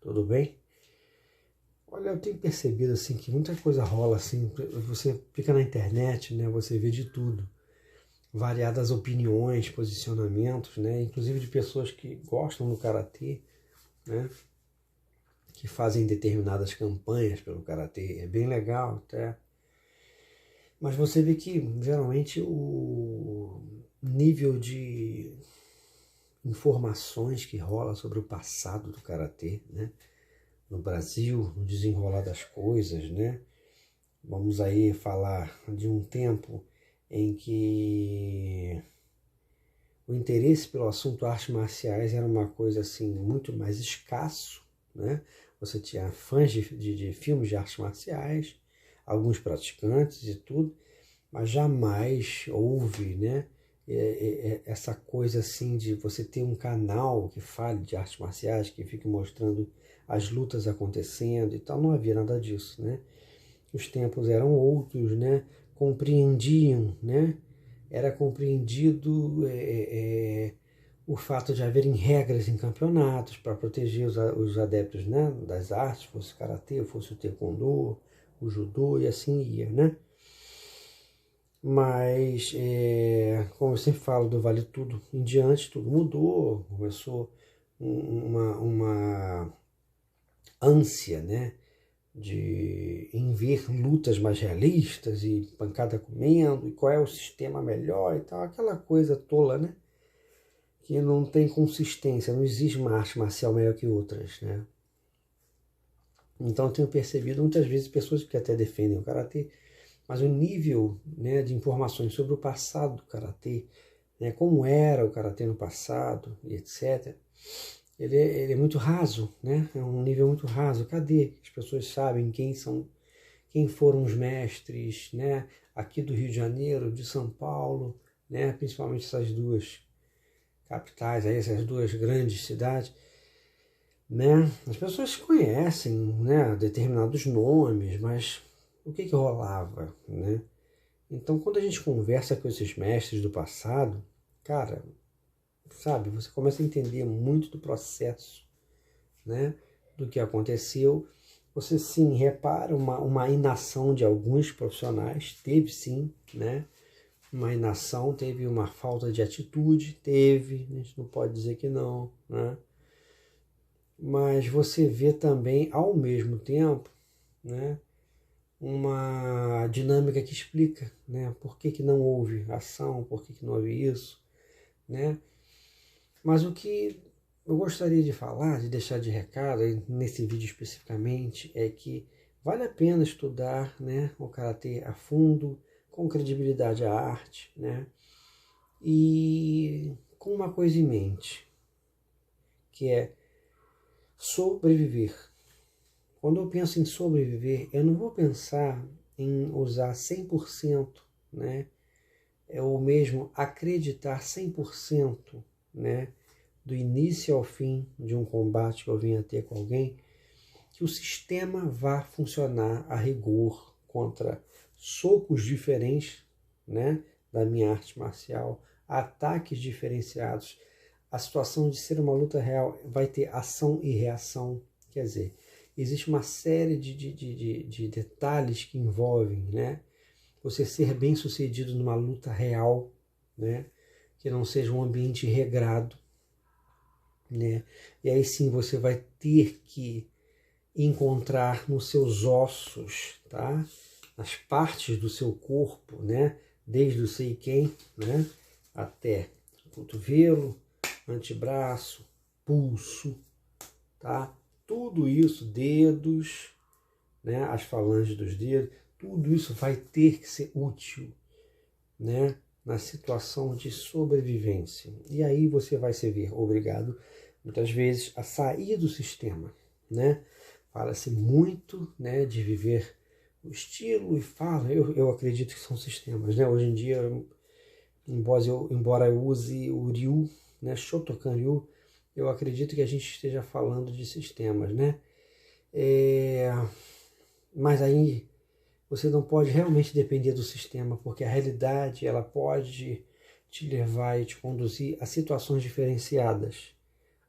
Tudo bem? Olha, eu tenho percebido assim que muita coisa rola assim, você fica na internet, né? Você vê de tudo, variadas opiniões, posicionamentos, né? Inclusive de pessoas que gostam do karatê, né? Que fazem determinadas campanhas pelo karatê, é bem legal até. Mas você vê que geralmente o nível de informações que rola sobre o passado do karatê, né? No Brasil, no desenrolar das coisas, né? Vamos aí falar de um tempo em que o interesse pelo assunto artes marciais era uma coisa assim muito mais escasso, né? Você tinha fãs de filmes de artes marciais, alguns praticantes e tudo, mas jamais houve, né, essa coisa assim de você ter um canal que fale de artes marciais, que fique mostrando as lutas acontecendo e tal. Não havia nada disso, né? Os tempos eram outros, né? Compreendiam, né? Era compreendido o fato de haverem regras em campeonatos para proteger os adeptos, né, das artes, fosse o karatê, fosse o taekwondo, o judô e assim ia, né? Mas, como eu sempre falo do Vale Tudo em diante, tudo mudou, começou uma ânsia, né, em ver lutas mais realistas e pancada comendo, e qual é o sistema melhor e tal, aquela coisa tola, né, que não tem consistência, não existe uma arte marcial melhor que outras, né. Então eu tenho percebido muitas vezes pessoas que até defendem o karatê, mas o nível, né, de informações sobre o passado do karatê, né, como era o karatê no passado e etc., ele é muito raso, né? É um nível muito raso. Cadê? As pessoas sabem quem foram os mestres, né? Aqui do Rio de Janeiro, de São Paulo, né? Principalmente essas duas capitais, aí, essas duas grandes cidades, né? As pessoas conhecem, né, determinados nomes, mas o que rolava, né? Então, quando a gente conversa com esses mestres do passado, cara, sabe, você começa a entender muito do processo, né, do que aconteceu. Você sim repara uma inação de alguns profissionais, teve sim, né, uma inação, teve uma falta de atitude, teve, a gente não pode dizer que não, né, mas você vê também, ao mesmo tempo, né, uma dinâmica que explica, né, por que não houve ação, por que não houve isso, né? Mas o que eu gostaria de falar, de deixar de recado, nesse vídeo especificamente, é que vale a pena estudar, né, o karatê a fundo, com credibilidade à arte, né, e com uma coisa em mente, que é sobreviver. Quando eu penso em sobreviver, eu não vou pensar em usar 100%, né, ou mesmo acreditar 100%, né, do início ao fim de um combate que eu venha ter com alguém, que o sistema vá funcionar a rigor contra socos diferentes, né, da minha arte marcial, ataques diferenciados. A situação de ser uma luta real vai ter ação e reação, quer dizer, existe uma série de detalhes que envolvem, né, você ser bem sucedido numa luta real, né, que não seja um ambiente regrado, né? E aí sim você vai ter que encontrar nos seus ossos, tá? Nas partes do seu corpo, né? Desde o seiken, né, até cotovelo, antebraço, pulso, tá? Tudo isso, dedos, né? As falanges dos dedos, tudo isso vai ter que ser útil, né, na situação de sobrevivência. E aí você vai se ver obrigado, muitas vezes, a sair do sistema, né? Fala-se muito, né, de viver o estilo e fala, eu acredito que são sistemas, né? Hoje em dia, embora eu use o Ryu, né, Shotokan Ryu, eu acredito que a gente esteja falando de sistemas, né? Mas aí você não pode realmente depender do sistema, porque a realidade ela pode te levar e te conduzir a situações diferenciadas,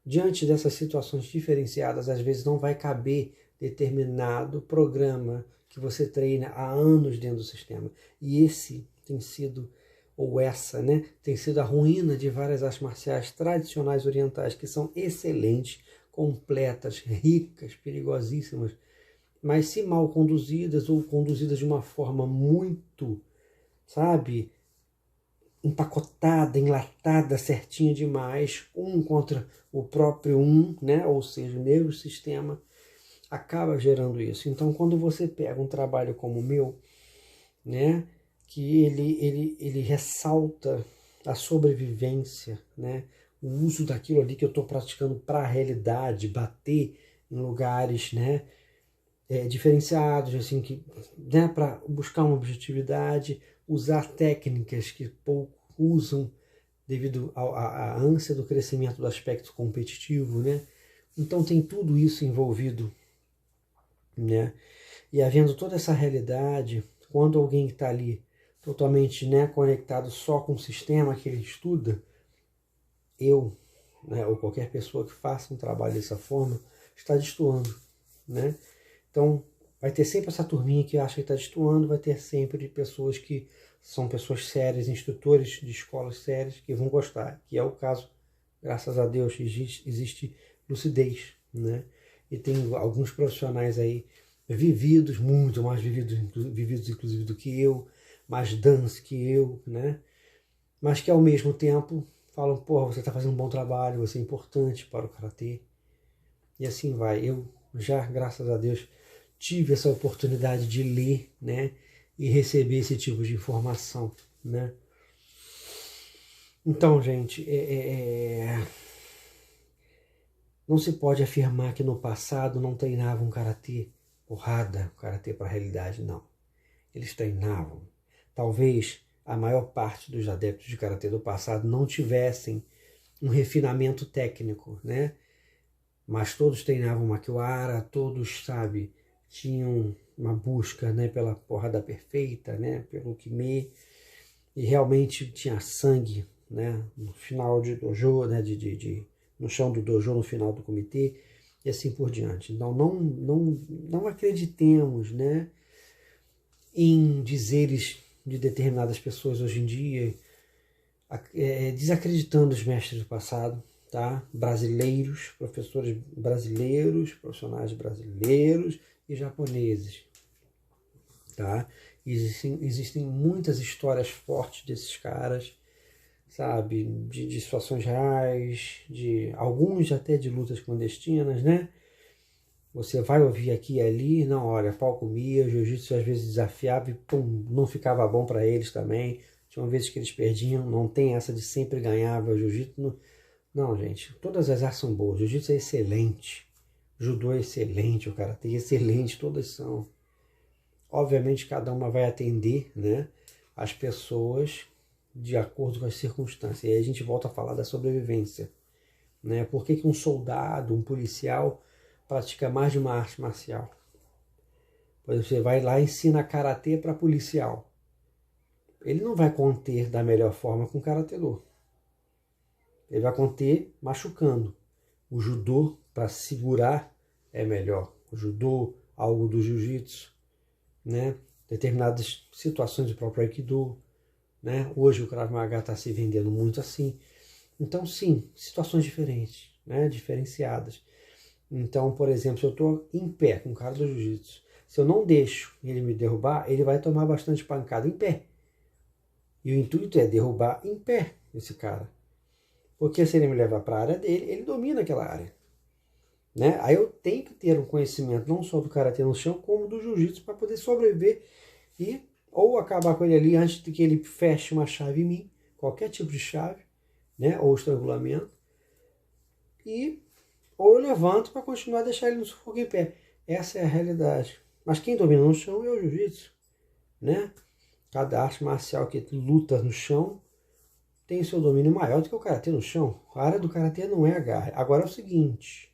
diante dessas situações diferenciadas, às vezes não vai caber determinado programa que você treina há anos dentro do sistema. E esse tem sido, ou essa, né, tem sido a ruína de várias artes marciais tradicionais orientais, que são excelentes, completas, ricas, perigosíssimas, mas se mal conduzidas ou conduzidas de uma forma muito, sabe, empacotada, enlatada, certinha demais, um contra o próprio né, ou seja, o meu sistema, acaba gerando isso. Então, quando você pega um trabalho como o meu, né, que ele ressalta a sobrevivência, né, o uso daquilo ali que eu estou praticando para a realidade, bater em lugares, né, diferenciados, assim, que, né, para buscar uma objetividade, usar técnicas que pouco usam devido à ânsia do crescimento do aspecto competitivo, né? Então tem tudo isso envolvido, né? E havendo toda essa realidade, quando alguém está ali totalmente, né, conectado só com o sistema que ele estuda, eu, né, ou qualquer pessoa que faça um trabalho dessa forma, está destoando, né? Então, vai ter sempre essa turminha que acha que está destoando, vai ter sempre pessoas que são pessoas sérias, instrutores de escolas sérias, que vão gostar, que é o caso, graças a Deus, existe lucidez, né? E tem alguns profissionais aí vividos, muito mais vividos inclusive do que eu, mais dance que eu, né? Mas que ao mesmo tempo falam, porra, você está fazendo um bom trabalho, você é importante para o Karatê. E assim vai. Eu já, graças a Deus, tive essa oportunidade de ler, né, e receber esse tipo de informação, né. Então, gente, não se pode afirmar que no passado não treinavam karatê porrada, karatê para a realidade, não. Eles treinavam. Talvez a maior parte dos adeptos de karatê do passado não tivessem um refinamento técnico, né? Mas todos treinavam makiwara, todos, sabe, tinham uma busca, né, pela porrada perfeita, né, pelo kime, e realmente tinha sangue, né, no final de dojo, né, no chão do dojo, no final do comitê, e assim por diante. Então não acreditemos, né, em dizeres de determinadas pessoas hoje em dia, desacreditando os mestres do passado, tá? Brasileiros, professores brasileiros, profissionais brasileiros e japoneses, tá? Existem muitas histórias fortes desses caras, sabe? De situações reais, de alguns até de lutas clandestinas, né? Você vai ouvir aqui e ali, não, olha, pau comia, jiu-jitsu às vezes desafiava e pum, não ficava bom para eles também. Tinha vezes que eles perdiam, não tem essa de sempre ganhava o jiu-jitsu. Não, gente, todas as artes são boas. O jiu-jitsu é excelente, o judô é excelente, o karatê é excelente, todas são. Obviamente cada uma vai atender, né, as pessoas de acordo com as circunstâncias. E aí a gente volta a falar da sobrevivência, né? Por que um soldado, um policial pratica mais de uma arte marcial? Pois você vai lá e ensina karatê para policial. Ele não vai conter da melhor forma com o karatê-do. Ele vai conter machucando. O judô, para segurar, é melhor. O judô, algo do jiu-jitsu, né? Determinadas situações do próprio aikido, né? Hoje o Krav Maga está se vendendo muito assim. Então, sim, situações diferentes, né? Diferenciadas. Então, por exemplo, se eu estou em pé com o cara do jiu-jitsu, se eu não deixo ele me derrubar, ele vai tomar bastante pancada em pé. E o intuito é derrubar em pé esse cara. Porque se ele me levar para a área dele, ele domina aquela área, né? Aí eu tenho que ter um conhecimento não só do karatê no chão, como do jiu-jitsu para poder sobreviver e ou acabar com ele ali antes de que ele feche uma chave em mim, qualquer tipo de chave, né? Ou estrangulamento, e ou eu levanto para continuar a deixar ele no sufoco em pé. Essa é a realidade. Mas quem domina no chão é o jiu-jitsu, né? Cada arte marcial que luta no chão tem seu domínio maior do que o karatê no chão. A área do karatê não é agarre. Agora é o seguinte,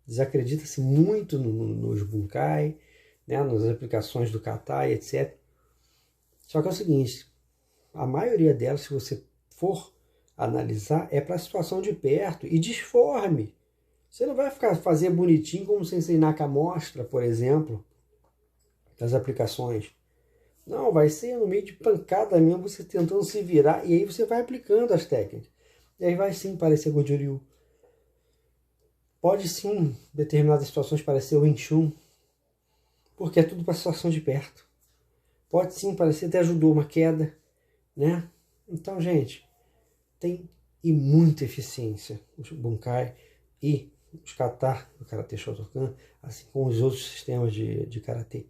desacredita-se muito nos bunkai, né, nas aplicações do kata, etc. Só que é o seguinte, a maioria delas, se você for analisar é para a situação de perto e disforme. Você não vai fazer bonitinho como o Sensei Naka mostra, por exemplo, das aplicações. Não, vai ser no meio de pancada mesmo, você tentando se virar, e aí você vai aplicando as técnicas. E aí vai sim parecer Goju-Ryu. Pode sim, em determinadas situações, parecer o Wing Chun, porque é tudo para a situação de perto. Pode sim parecer até ajudou uma queda, né? Então, gente, tem e muita eficiência os Bunkai e os kata do Karatê Shotokan, assim como os outros sistemas de Karatê.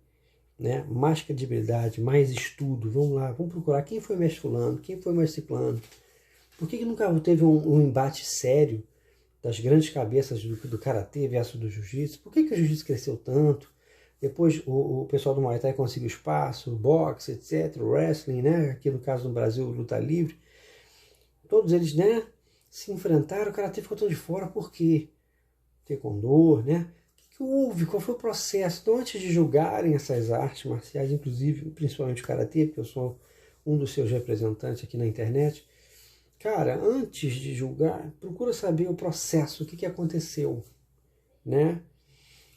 Né? Mais credibilidade, mais estudo. Vamos lá, vamos procurar quem foi mestre fulano, quem foi mestre ciclano. Por que nunca teve um embate sério das grandes cabeças do Karatê versus do Jiu-Jitsu? Por que o Jiu-Jitsu cresceu tanto? Depois o pessoal do Muay Thai conseguiu espaço, o boxe, etc., o wrestling, né? Aqui no caso do Brasil, luta livre. Todos eles, né, se enfrentaram, o Karatê ficou todo de fora. Por quê? Taekwondo, né? O que houve? Qual foi o processo? Então, antes de julgarem essas artes marciais, inclusive, principalmente o Karatê, porque eu sou um dos seus representantes aqui na internet, cara, antes de julgar, procura saber o processo, o que aconteceu, né?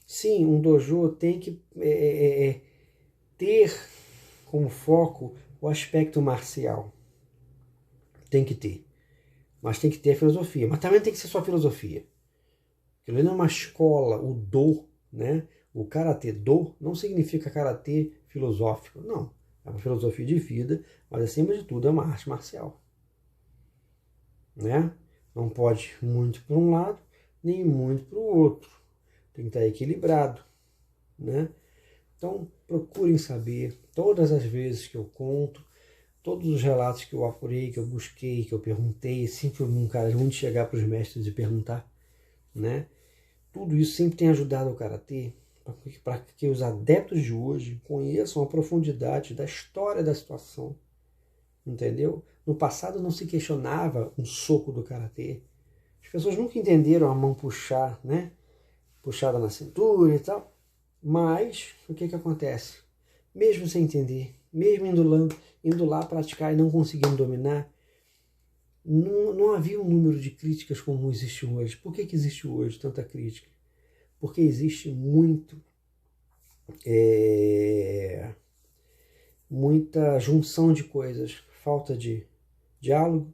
Sim, um dojo tem que ter como foco o aspecto marcial. Tem que ter. Mas tem que ter a filosofia. Mas também tem que ser só filosofia. Aquilo não é uma escola, o do, né? O karatê do não significa karatê filosófico, não. É uma filosofia de vida, mas acima de tudo é uma arte marcial. Né? Não pode muito para um lado, nem muito para o outro. Tem que estar equilibrado. Né? Então procurem saber, todas as vezes que eu conto, todos os relatos que eu apurei, que eu busquei, que eu perguntei, sempre fui um cara muito chegar para os mestres e perguntar, né? Tudo isso sempre tem ajudado o Karatê para que os adeptos de hoje conheçam a profundidade da história da situação, entendeu? No passado não se questionava um soco do Karatê. As pessoas nunca entenderam a mão puxar, né? Puxada na cintura e tal. Mas o que acontece? Mesmo sem entender, mesmo indo lá praticar e não conseguindo dominar, não havia um número de críticas como existe hoje. Por que existe hoje tanta crítica? Porque existe muita junção de coisas. Falta de diálogo,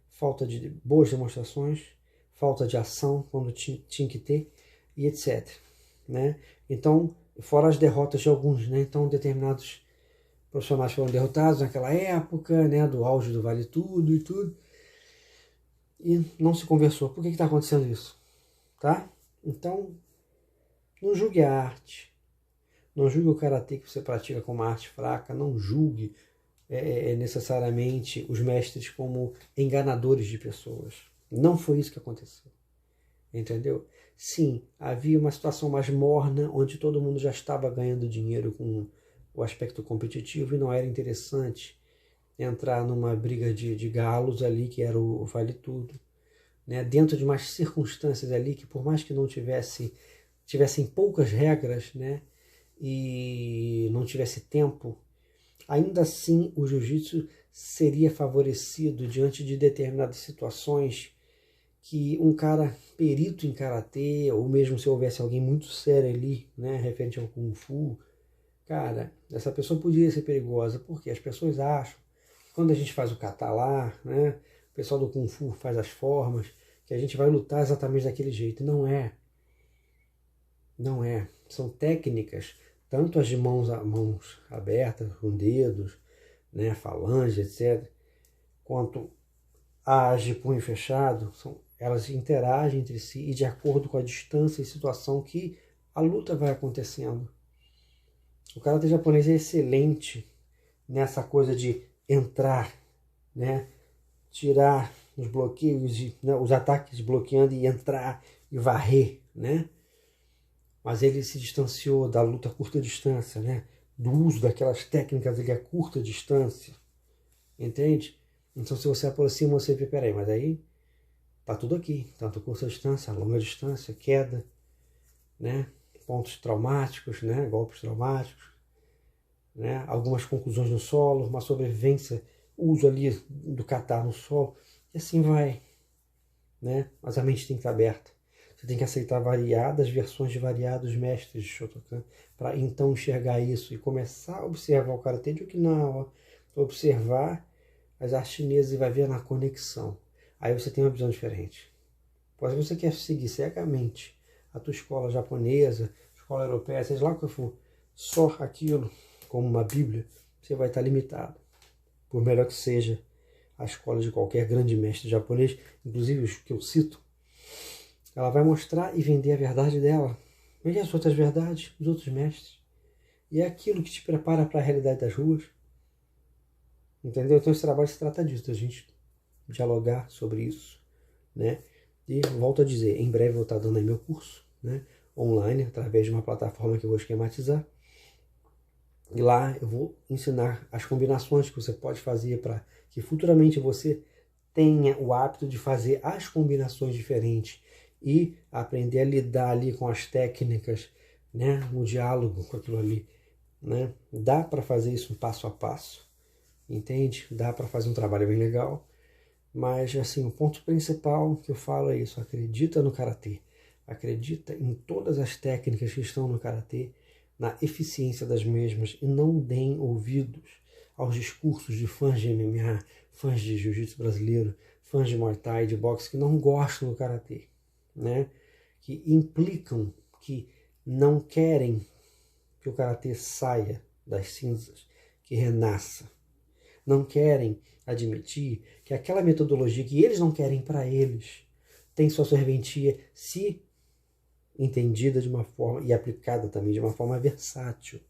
falta de boas demonstrações, falta de ação quando tinha que ter, e etc. Né? Então, fora as derrotas de alguns, né? Então determinados profissionais foram derrotados naquela época, né? Do auge do Vale Tudo e tudo, e não se conversou. Por que está acontecendo isso? Tá? Então, não julgue a arte, não julgue o karatê que você pratica como uma arte fraca, não julgue necessariamente os mestres como enganadores de pessoas. Não foi isso que aconteceu. Entendeu? Sim, havia uma situação mais morna, onde todo mundo já estava ganhando dinheiro com o aspecto competitivo e não era interessante entrar numa briga de galos ali, que era o Vale Tudo. Né? Dentro de umas circunstâncias ali que, por mais que não tivessem poucas regras, né? E não tivesse tempo, ainda assim o jiu-jitsu seria favorecido diante de determinadas situações que um cara perito em karatê, ou mesmo se houvesse alguém muito sério ali, né, referente ao kung fu, cara, essa pessoa podia ser perigosa, porque as pessoas acham que quando a gente faz o kata lá, né, o pessoal do kung fu faz as formas, que a gente vai lutar exatamente daquele jeito. Não é. Não é. São técnicas, tanto as de mãos abertas, com dedos, né, falange, etc., quanto as de punho fechado, elas interagem entre si e de acordo com a distância e situação que a luta vai acontecendo. O karatê japonês é excelente nessa coisa de entrar, né, tirar os bloqueios, né, os ataques bloqueando e entrar e varrer, né? Mas ele se distanciou da luta a curta distância, né? Do uso daquelas técnicas ali a curta distância, entende? Então se você aproxima, você vê, peraí, mas aí tá tudo aqui, tanto curta distância, longa distância, queda, né? Pontos traumáticos, né? Golpes traumáticos, né? Algumas conclusões no solo, uma sobrevivência, uso ali do kata no solo. E assim vai, né? Mas a mente tem que estar aberta. Você tem que aceitar variadas versões de variados mestres de Shotokan para então enxergar isso e começar a observar o Karatê de Okinawa, observar as artes chinesas e vai ver na conexão. Aí você tem uma visão diferente. Pois você quer seguir cegamente a tua escola japonesa, escola europeia, seja lá o que for, só aquilo como uma Bíblia, você vai estar limitado. Por melhor que seja a escola de qualquer grande mestre japonês, inclusive os que eu cito, ela vai mostrar e vender a verdade dela. E as outras verdades dos outros mestres. E é aquilo que te prepara para a realidade das ruas. Entendeu? Então esse trabalho se trata disso, a gente dialogar sobre isso, né? E volto a dizer, em breve eu vou estar dando aí meu curso, né? Online, através de uma plataforma que eu vou esquematizar. E lá eu vou ensinar as combinações que você pode fazer para que futuramente você tenha o hábito de fazer as combinações diferentes e aprender a lidar ali com as técnicas, né? Um diálogo com aquilo ali, né? Dá para fazer isso passo a passo, entende? Dá para fazer um trabalho bem legal, mas assim, o ponto principal que eu falo é isso: acredita no Karatê, acredita em todas as técnicas que estão no Karatê, na eficiência das mesmas, e não deem ouvidos aos discursos de fãs de MMA, fãs de jiu-jitsu brasileiro, fãs de Muay Thai, de boxe, que não gostam do Karatê, né? Que implicam que não querem que o Karatê saia das cinzas, que renasça. Não querem admitir que aquela metodologia que eles não querem para eles tem sua serventia se entendida de uma forma e aplicada também de uma forma versátil.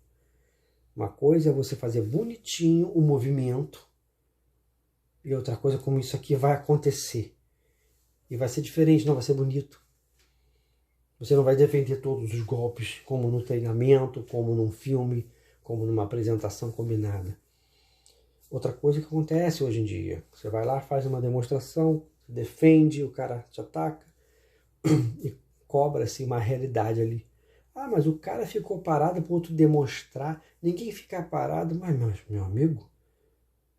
Uma coisa é você fazer bonitinho o movimento e outra coisa como isso aqui vai acontecer. E vai ser diferente, não vai ser bonito. Você não vai defender todos os golpes como no treinamento, como num filme, como numa apresentação combinada. Outra coisa que acontece hoje em dia, você vai lá, faz uma demonstração, defende, o cara te ataca e cobra-se uma realidade ali. Ah, mas o cara ficou parado para o outro demonstrar. Ninguém fica parado. Mas, meu amigo,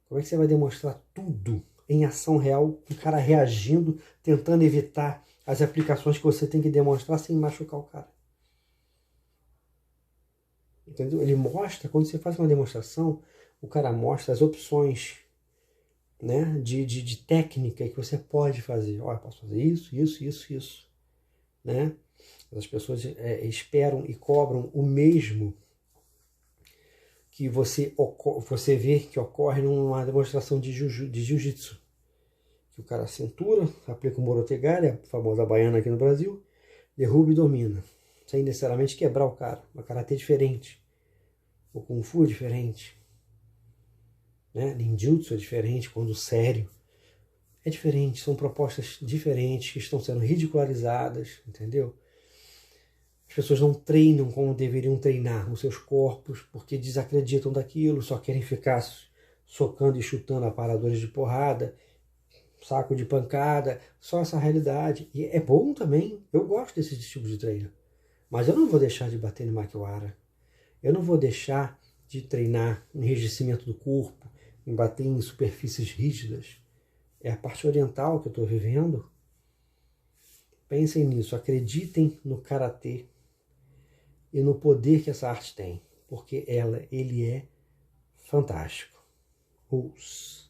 como é que você vai demonstrar tudo em ação real, o cara reagindo, tentando evitar as aplicações que você tem que demonstrar sem machucar o cara? Entendeu? Ele mostra, quando você faz uma demonstração, o cara mostra as opções, né, de técnica que você pode fazer. Olha, posso fazer isso, isso, isso, isso. Né? As pessoas esperam e cobram o mesmo que você vê que ocorre numa demonstração de jiu-jitsu. Que o cara cintura, aplica o morotegari, a famosa baiana aqui no Brasil, derruba e domina, sem necessariamente quebrar o cara. Uma karatê diferente. O kung fu é diferente. Né? Ninjutsu é diferente, quando sério. É diferente, são propostas diferentes que estão sendo ridicularizadas, entendeu? As pessoas não treinam como deveriam treinar os seus corpos porque desacreditam daquilo, só querem ficar socando e chutando aparadores de porrada, saco de pancada, só essa realidade. E é bom também, eu gosto desse tipo de treino. Mas eu não vou deixar de bater no Makiwara. Eu não vou deixar de treinar enrijecimento do corpo, em bater em superfícies rígidas. É a parte oriental que eu estou vivendo. Pensem nisso, acreditem no Karatê e no poder que essa arte tem, porque ele é fantástico. Os